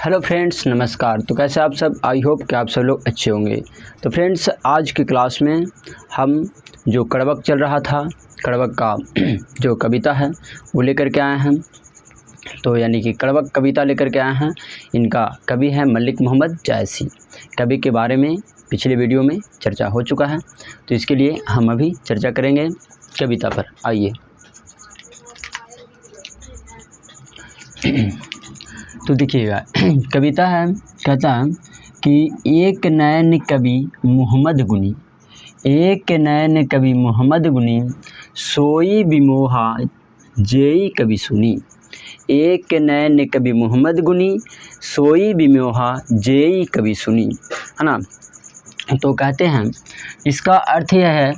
Hello friends, नमस्कार। तो कैसे आप सब? आई होप कि आप सब लोग अच्छे होंगे। तो फ्रेंड्स, आज की क्लास में हम जो कड़वक चल रहा था, कड़वक का जो कविता है वो लेकर के आए हैं। तो यानी कि कड़वक कविता लेकर के आए हैं। इनका कवि है मलिक मोहम्मद जायसी। कवि के बारे में पिछले वीडियो में चर्चा हो चुका है, तो इसके लिए हम अभी चर्चा करेंगे कविता पर। आइए। तो देखिएगा, कविता है, कहता है कि एक नैन कवि मोहम्मद गुनी, एक नैन कवि मोहम्मद गुनी, सोई बिमोहा जेई कवि सुनी। एक नैन कवि मोहम्मद गुनी, सोई बिमोहा जेई कवि सुनी, है ना। तो कहते हैं इसका अर्थ यह है,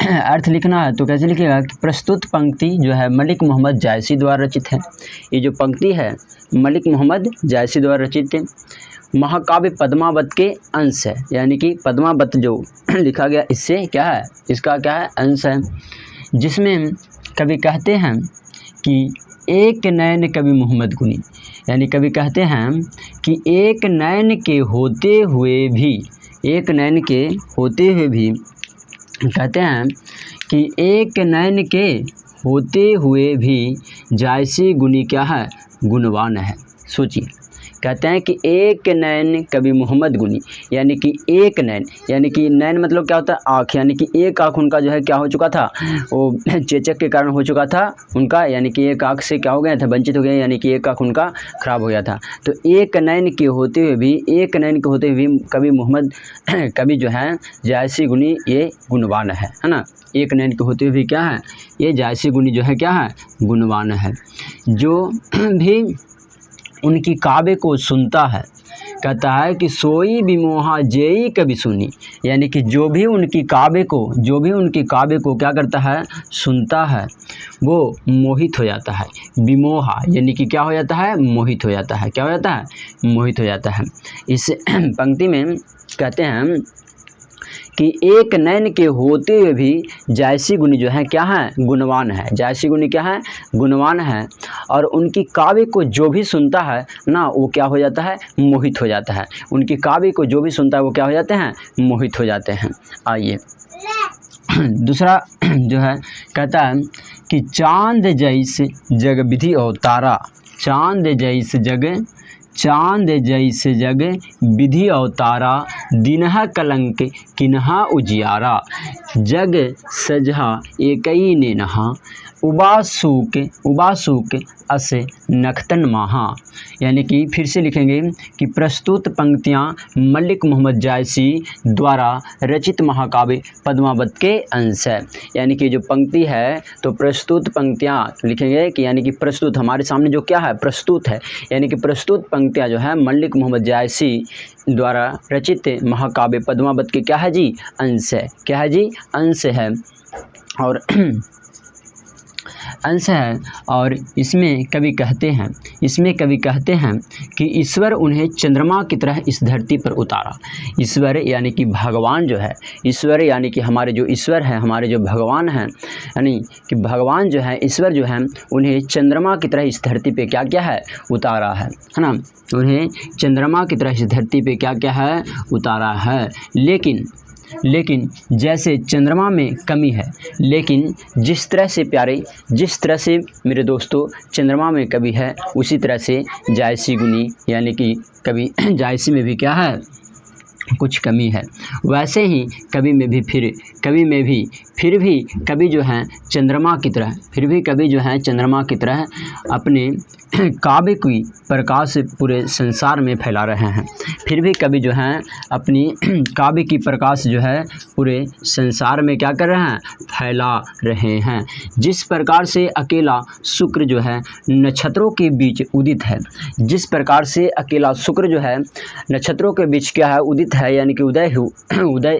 अर्थ लिखना है तो कैसे लिखिएगा कि प्रस्तुत पंक्ति जो है मलिक मोहम्मद जायसी द्वारा रचित है। ये जो पंक्ति है मलिक मोहम्मद जायसी द्वारा रचित है। महाकाव्य पद्मावत के अंश है, यानी कि पद्मावत जो लिखा गया इससे क्या है, इसका क्या है, अंश है। जिसमें कवि कहते हैं कि एक नैन कवि मोहम्मद गुनी, यानी कवि कहते हैं कि एक नैन के होते हुए भी, एक नैन के होते हुए भी, कहते हैं कि एक नैन के होते हुए भी जायसी गुनी क्या है, गुणवान है। सोचिए, कहते हैं कि एक नैन कवि मोहम्मद गुनी, यानी कि एक नैन, यानी कि नैन मतलब क्या होता है, आँख, यानी कि एक आँख उनका जो है क्या हो चुका था, वो चेचक के कारण हो चुका था उनका, यानी कि एक आँख से क्या हो गया था, वंचित हो गया, यानी कि एक आँख उनका खराब हो गया था। तो एक नैन के होते हुए भी, एक नैन के होते हुए भी कवि मोहम्मद कवि जो है जायसी गुनी ये गुणवान है ना। एक नैन के होते हुए भी क्या है, ये जायसी गुनी जो है क्या है, गुणवान है। जो भी उनकी काव्य को सुनता है, कहता है कि सोई बिमोहा जेई कवि सुनी, यानी कि जो भी उनकी काव्य को क्या करता है, सुनता है, वो मोहित हो जाता है। बिमोहा यानी कि क्या हो जाता है, मोहित हो जाता है। क्या हो जाता है, मोहित हो जाता है। इस पंक्ति में कहते हैं कि एक नैन के होते हुए भी जायसी गुनी जो है क्या है, गुणवान है। जायसी गुनी क्या है, गुणवान है। और उनकी काव्य को जो भी सुनता है ना, वो क्या हो जाता है, मोहित हो जाता है। उनकी काव्य को जो भी सुनता है वो क्या हो जाते हैं, मोहित हो जाते हैं। आइए दूसरा जो है, कहता है कि चांद जैसे जग विधि अवतारा, चांद जैसे जग विधि अवतारा, दिनहा कलंक किन्हा उजियारा, जग सजहा एकई ने नहा, उबासूक असे नखतन महा। यानी कि फिर से लिखेंगे कि प्रस्तुत पंक्तियाँ मलिक मोहम्मद जायसी द्वारा रचित महाकाव्य पद्मावत के अंश है। यानी कि जो पंक्ति है, तो प्रस्तुत पंक्तियाँ लिखेंगे कि यानी कि प्रस्तुत, हमारे सामने जो क्या है, प्रस्तुत है, यानी कि प्रस्तुत पंक्तियाँ जो है मलिक मोहम्मद जायसी द्वारा रचित महाकाव्य पद्मावत के क्या है जी, अंश है। क्या है जी, अंश है। और अंश है। और इसमें कवि कहते हैं कि ईश्वर उन्हें चंद्रमा की तरह इस धरती पर उतारा। ईश्वर यानी कि भगवान जो है, ईश्वर यानी कि हमारे जो ईश्वर है, हमारे जो भगवान हैं, यानी कि भगवान जो है, ईश्वर जो है, उन्हें चंद्रमा की तरह इस धरती पे क्या क्या है, उतारा है ना। उन्हें चंद्रमा की तरह इस धरती पे क्या क्या है, उतारा है। लेकिन जैसे चंद्रमा में कमी है, लेकिन जिस तरह से प्यारे, जिस तरह से मेरे दोस्तों चंद्रमा में कवि है, उसी तरह से जायसी गुनी यानी कि कवि जायसी में भी क्या है, कुछ कमी है। वैसे ही कवि में भी फिर भी कवि जो हैं चंद्रमा की तरह, चंद्रमा की तरह अपने काव्य की प्रकाश पूरे संसार में फैला रहे हैं। फिर भी कवि जो हैं अपनी काव्य की प्रकाश जो है पूरे संसार में क्या कर रहे हैं, फैला रहे हैं। जिस प्रकार से अकेला शुक्र जो है नक्षत्रों के बीच उदित है, जिस प्रकार से अकेला शुक्र जो है नक्षत्रों के बीच क्या है, उदित है, यानी कि उदय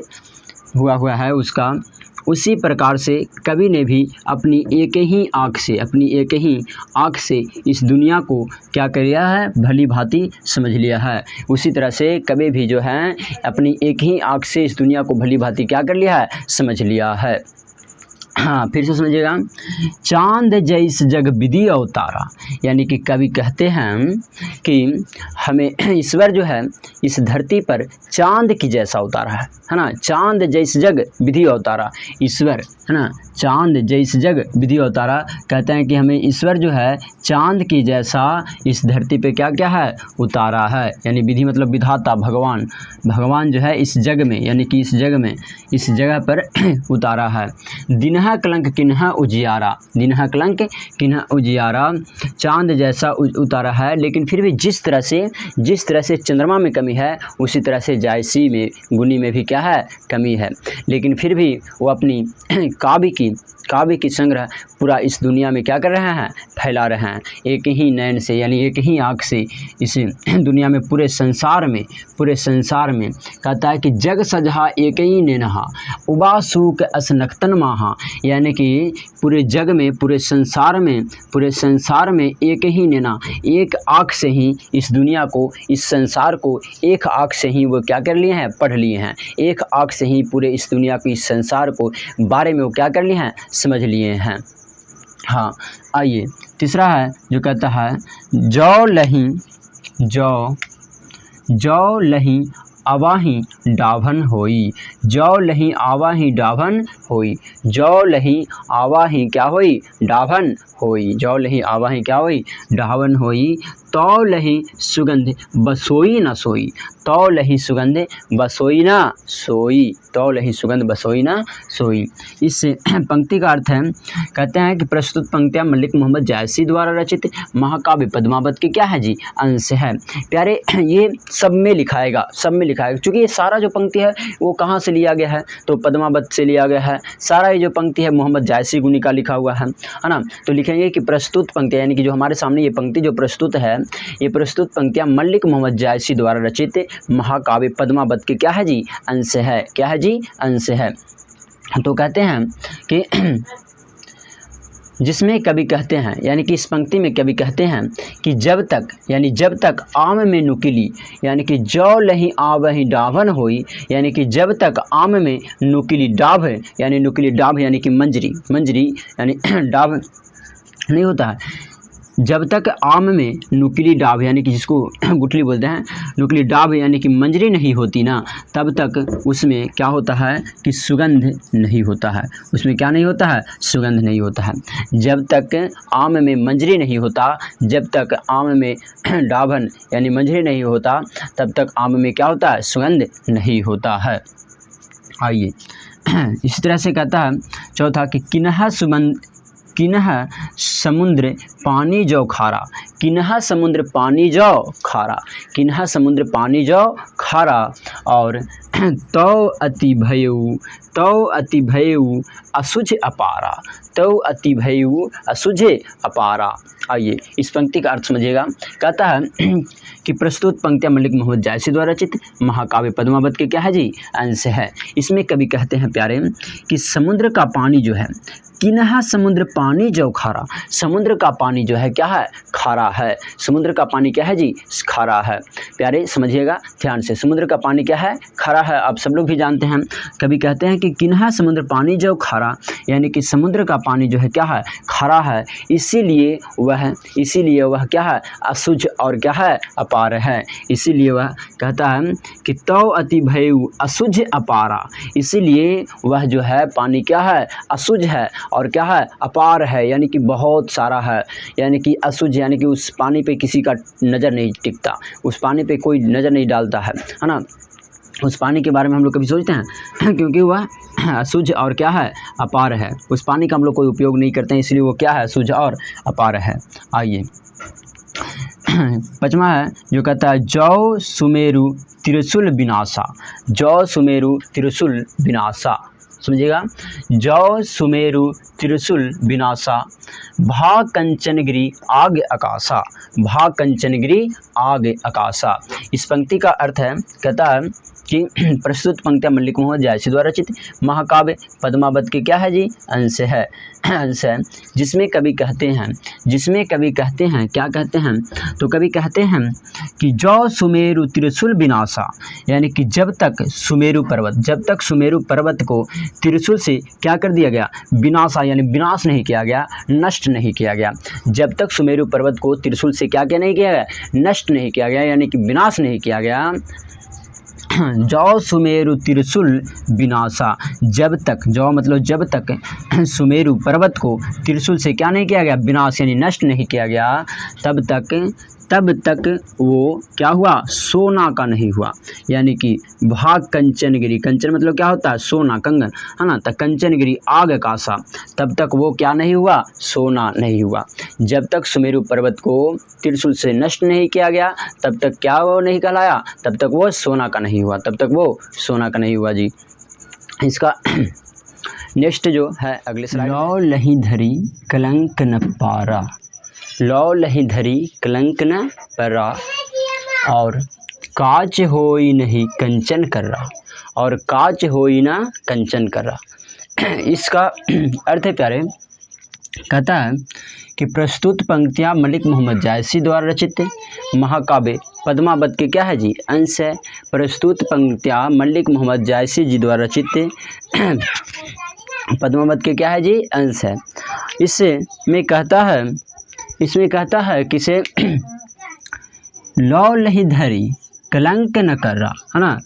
हुआ है उसका, उसी प्रकार से कवि ने भी अपनी एक ही आँख से इस दुनिया को क्या कर लिया है, भली भांति समझ लिया है। उसी तरह से कवि भी जो है अपनी एक ही आँख से इस दुनिया को भली भांति क्या कर लिया है, समझ लिया है। हाँ फिर से समझिएगा, चांद जैस जग विधि अवतारा, यानी कि कवि कहते हैं कि हमें ईश्वर जो है इस धरती पर चांद की जैसा उतारा है ना, चांद जैस जग विधि अवतारा, ईश्वर है ना, चांद जैस जग विधि अवतारा, कहते हैं कि हमें ईश्वर जो है चांद की जैसा इस धरती पे क्या क्या है उतारा है, यानी विधि मतलब विधाता भगवान, भगवान जो है इस जग में यानी कि इस जग में इस जगह पर उतारा है। दिनहा कलंक किन्हा उजियारा, दिनहा कलंक किन्हा उजियारा, चांद जैसा उतारा है, लेकिन फिर भी जिस तरह से चंद्रमा में कमी है उसी तरह से जायसी में गुनी में भी क्या है कमी है, लेकिन फिर भी वो अपनी काव्य की संग्रह पूरा इस दुनिया में क्या कर रहे हैं फैला रहे हैं, एक ही नयन से यानी एक ही आँख से इस दुनिया में पूरे संसार में कहता है कि जग सजहा एक ही नैनहा उबासूक असनक्तन माहा, यानी कि पूरे जग में पूरे संसार में एक ही नैना, एक आँख से ही इस दुनिया को इस संसार को एक आँख से ही वो क्या कर लिए हैं पढ़ लिए हैं, एक आँख से ही पूरे इस दुनिया को इस संसार को बारे में वो क्या कर लिए हैं समझ लिए हैं। हाँ आइए तीसरा है जो कहता है जौ लही आवाही डाभन होई, जौ लही आवाही डाभन होई, जौ लही आवाही क्या होई डाभन होई, जौ लही आवाही क्या होई डाभन होई, तौ लही सुगंध बसोई न सोई, तौ लही सुगंध बसोई ना सोई, तौ लही सुगंध बसोई ना सोई। इस पंक्ति का अर्थ है, कहते हैं कि प्रस्तुत पंक्तियाँ मलिक मोहम्मद जायसी द्वारा रचित महाकाव्य पद्मावत के क्या है जी अंश है। प्यारे ये सब में लिखाएगा क्योंकि ये सारा जो पंक्ति है वो कहाँ से लिया गया है तो पद्मावत से लिया गया है, सारा ये जो पंक्ति है मोहम्मद जायसी गुनी का लिखा हुआ है ना। तो लिखेंगे कि प्रस्तुत पंक्तियाँ यानी कि जो हमारे सामने ये पंक्ति जो प्रस्तुत है ये प्रस्तुत पंक्तियाँ मलिक मोहम्मद जायसी द्वारा रचित महाकाव्य पद्मावत के क्या है जी अंश है, क्या है जी अंश है। तो कहते हैं कि जिसमें कवि कहते हैं यानी कि इस पंक्ति में कवि कहते हैं कि जब तक आम में नुकीली यानी कि जौ लही आवही डाभन होई, यानी कि जब तक आम में नुकीली डाभ यानी कि मंजरी यानी डाभ नहीं होता है, जब तक आम में नुकीली डाभ यानी कि जिसको गुठली बोलते हैं नुकीली डाभ यानी कि मंजरी नहीं होती ना, तब तक उसमें क्या होता है कि सुगंध नहीं होता है, उसमें क्या नहीं होता है सुगंध नहीं होता है। जब तक आम में मंजरी नहीं होता, जब तक आम में डाभन यानी मंजरी नहीं होता तब तक आम में क्या होता है सुगंध नहीं होता है। आइए इसी तरह से कहता है चौथा कि किन्ह समुद्र पानी जो खारा, किन्ह समुद्र पानी जो खारा, किन्ह समुद्र पानी जो खारा, और तौ अति भयऊ असुझ अपारा, तौ अति भयऊ असुझ अपारा। आइए इस पंक्ति का अर्थ समझिएगा। कहता है कि प्रस्तुत पंक्तियाँ मलिक मोहम्मद जायसी द्वारा रचित महाकाव्य पद्मावत के क्या है जी अंश है। इसमें कवि कहते हैं प्यारे कि समुद्र का पानी जो है किन्हा समुद्र पानी जो खारा, समुद्र का पानी जो है क्या है खारा है, समुद्र का पानी क्या है जी खारा है। प्यारे समझिएगा ध्यान से, समुद्र का पानी क्या है खारा है, आप सब लोग भी जानते हैं। कभी कहते हैं कि किन्हा समुद्र पानी जो खारा यानी कि समुद्र का पानी जो है क्या है खारा है, इसीलिए वह क्या है असुझ और क्या है अपार है। इसीलिए वह कहता है कि तौ अति भयऊ असुझ अपारा, इसीलिए वह जो है पानी क्या है असुझ है और क्या है अपार है, यानी कि बहुत सारा है, यानी कि असुझ यानी कि उस पानी पे किसी का नज़र नहीं टिकता, उस पानी पे कोई नज़र नहीं डालता है ना। उस पानी के बारे में हम लोग कभी सोचते हैं क्योंकि वह असुझ और क्या है अपार है, उस पानी का हम लोग कोई उपयोग नहीं करते हैं, इसलिए वो क्या है असुझ और अपार है। आइए पाँचवा है जो कहता है जौ सुमेरु त्रिशूल विनाशा, जौ सुमेरु त्रिशूल विनाशा, समझिएगा जौ सुमेरु त्रिशूल विनाशा, भा कंचनगिरी आग आकाशा, भा कंचनगिरी आग आकाशा। इस पंक्ति का अर्थ है, कहता है कि प्रस्तुत पंक्तियाँ मलिक मोहम्मद जायसी द्वारा रचित महाकाव्य पद्मावत के क्या है जी अंश है। अंश है जिसमें कवि कहते हैं क्या कहते हैं, तो कवि कहते हैं कि जो सुमेरु त्रिशूल विनाशा, यानी कि जब तक सुमेरु पर्वत को त्रिशूल से क्या कर दिया गया, विनाशा यानी विनाश नहीं किया गया, नष्ट नहीं किया गया। जब तक सुमेरु पर्वत को त्रिशूल से क्या नहीं किया गया, नष्ट नहीं किया गया, यानी कि विनाश नहीं किया गया। जो सुमेरु त्रिशूल विनाशा, जब तक, जो मतलब जब तक सुमेरु पर्वत को त्रिशूल से क्या नहीं किया गया, विनाश यानी नष्ट नहीं किया गया, तब तक वो क्या हुआ, सोना का नहीं हुआ। यानी कि भाग कंचनगिरी, कंचन मतलब क्या होता है, सोना, कंगन, है ना, तो कंचनगिरी आग कासा, तब तक वो क्या नहीं हुआ, सोना नहीं हुआ। जब तक सुमेरु पर्वत को त्रिशूल से नष्ट नहीं किया गया, तब तक क्या वो नहीं कहलाया, तब तक वो सोना का नहीं हुआ, जी। इसका नेक्स्ट जो है अगले स्लाइड, लौ लही धरी कलंक न पारा, लौ लही धरी कलंक न परा, और काच होई नहीं कंचन कर रहा, और काच होई ना कंचन कर रहा। इसका अर्थ है प्यारे, कहता है कि प्रस्तुत पंक्तियाँ मलिक मोहम्मद जायसी द्वारा रचित महाकाव्य पद्मावत के क्या है जी, अंश है। प्रस्तुत पंक्तियाँ मलिक मोहम्मद जायसी जी द्वारा रचित पद्मावत के क्या है जी, अंश है। इसमें कहता है किसे, लौ लही धरी कलंक न कर रहा, है ना।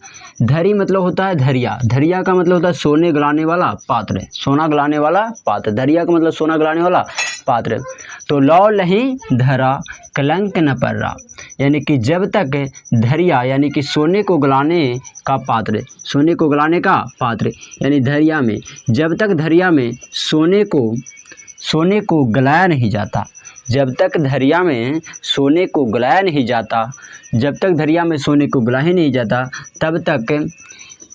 धरी मतलब होता है धरिया, धरिया का मतलब होता है सोने गलाने वाला पात्र, सोना गलाने वाला पात्र, धरिया का मतलब सोना गलाने वाला पात्र। तो लौ लही धरा कलंक न पर रहा, यानी कि जब तक धरिया यानी कि सोने को गलाने का पात्र, यानी धरिया में, जब तक धरिया में सोने को गलाया नहीं जाता, जब तक धरिया में सोने को गलाया नहीं जाता, तब तक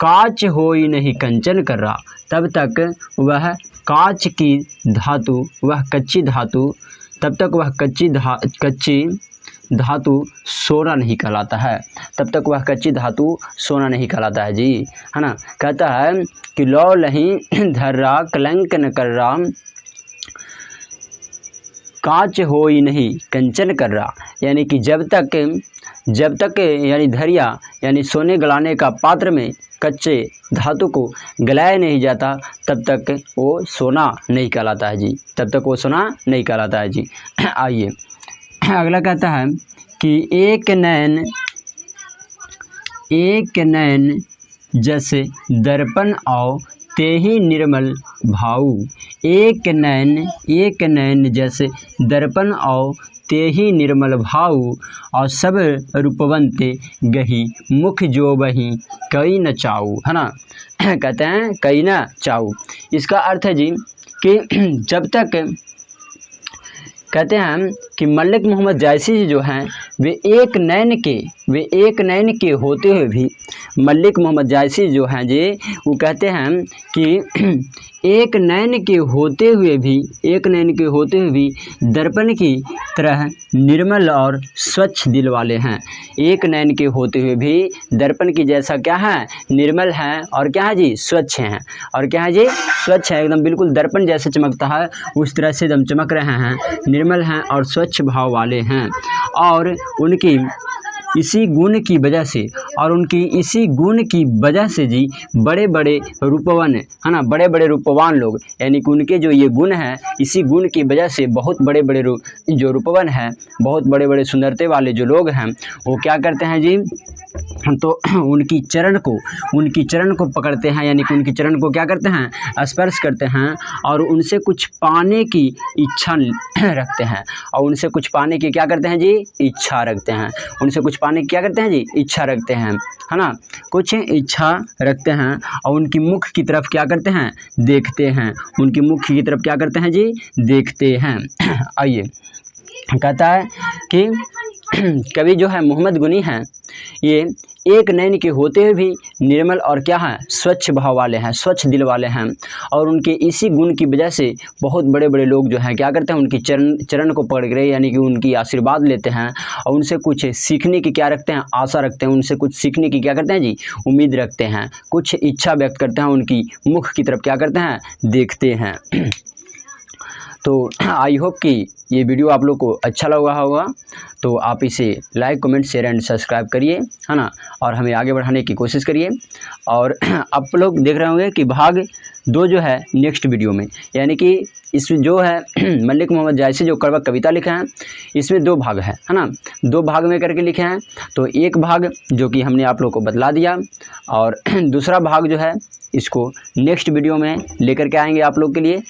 काच होई नहीं कंचन कर रहा, तब तक वह काच की धातु, वह कच्ची धातु, तब तक वह कच्ची धातु सोना नहीं कहलाता है, तब तक वह कच्ची धातु सोना नहीं कहलाता है जी, है ना। कहता है कि लौ लही धर्रा कलंक न कर रहा, कांच होई नहीं कंचन कर रहा, यानी कि जब तक यानी धरिया यानी सोने गलाने का पात्र में कच्चे धातु को गलाया नहीं जाता, तब तक वो सोना नहीं कहलाता है जी, आइए अगला कहता है कि एक नैन जैसे दर्पण आओ ते ही निर्मल भाऊ, एक नैन जैसे दर्पण आओ ते ही निर्मल भाऊ, और सब रूपवंते गही मुख जो बही कई न चाऊ, है ना। कहते हैं कई न चाऊ। इसका अर्थ है जी कि जब तक, कहते हैं कि मलिक मोहम्मद जायसी जी जो हैं वे एक नैन के होते हुए भी, मलिक मोहम्मद जायसी जो हैं जी वो कहते हैं कि एक नैन के होते हुए भी दर्पण की तरह निर्मल और स्वच्छ दिल वाले हैं। एक नैन के होते हुए भी दर्पण की जैसा क्या है, निर्मल हैं, और क्या है जी, स्वच्छ हैं, और क्या है जी, स्वच्छ है, एकदम बिल्कुल दर्पण जैसे चमकता है उस तरह से एकदम चमक रहे हैं, निर्मल हैं और स्वच्छ भाव वाले हैं। और उनकी इसी गुण की वजह से जी बड़े बड़े रूपवान, है ना, बड़े बड़े रूपवान लोग, यानी कि उनके जो ये गुण हैं, इसी गुण की वजह से बहुत बड़े बड़े जो रूपवान हैं, बहुत बड़े बड़े सुंदरते वाले जो लोग हैं, वो क्या करते हैं जी, तो उनकी चरण को पकड़ते हैं, यानी कि उनकी चरण को क्या करते हैं, स्पर्श करते हैं, और उनसे कुछ पाने की इच्छा रखते हैं, और उनसे कुछ पाने की क्या करते हैं जी, इच्छा रखते हैं, उनसे कुछ पाने की क्या करते हैं जी, इच्छा रखते हैं, है ना, कुछ इच्छा रखते हैं, और उनकी मुख की तरफ क्या करते हैं, देखते हैं, उनकी मुख की तरफ क्या करते हैं जी, देखते हैं। आइए कहता है कि कवि जो है मोहम्मद गुनी हैं, ये एक नैन के होते हुए भी निर्मल और क्या हैं, स्वच्छ भाव वाले हैं, स्वच्छ दिल वाले हैं, और उनके इसी गुण की वजह से बहुत बड़े बड़े लोग जो हैं क्या करते हैं, उनकी चरण को पकड़ कर, यानी कि उनकी आशीर्वाद लेते हैं, और उनसे कुछ सीखने की क्या रखते हैं, आशा रखते हैं, उनसे कुछ सीखने की क्या करते हैं जी, उम्मीद रखते हैं, कुछ इच्छा व्यक्त करते हैं, उनकी मुख की तरफ क्या करते हैं, देखते हैं। तो आई होप कि ये वीडियो आप लोग को अच्छा लगा होगा, तो आप इसे like, comment, share and subscribe करिए, है ना, और हमें आगे बढ़ाने की कोशिश करिए। और आप लोग देख रहे होंगे कि भाग 2 जो है नेक्स्ट वीडियो में, यानी कि इसमें जो है मलिक मोहम्मद जायसी जो कड़वा कविता लिखे हैं, इसमें 2 भाग है ना, 2 भाग में करके लिखे हैं। तो एक भाग जो कि हमने आप लोग को बतला दिया, और दूसरा भाग जो है इसको नेक्स्ट वीडियो में लेकर के आएंगे आप लोग के लिए।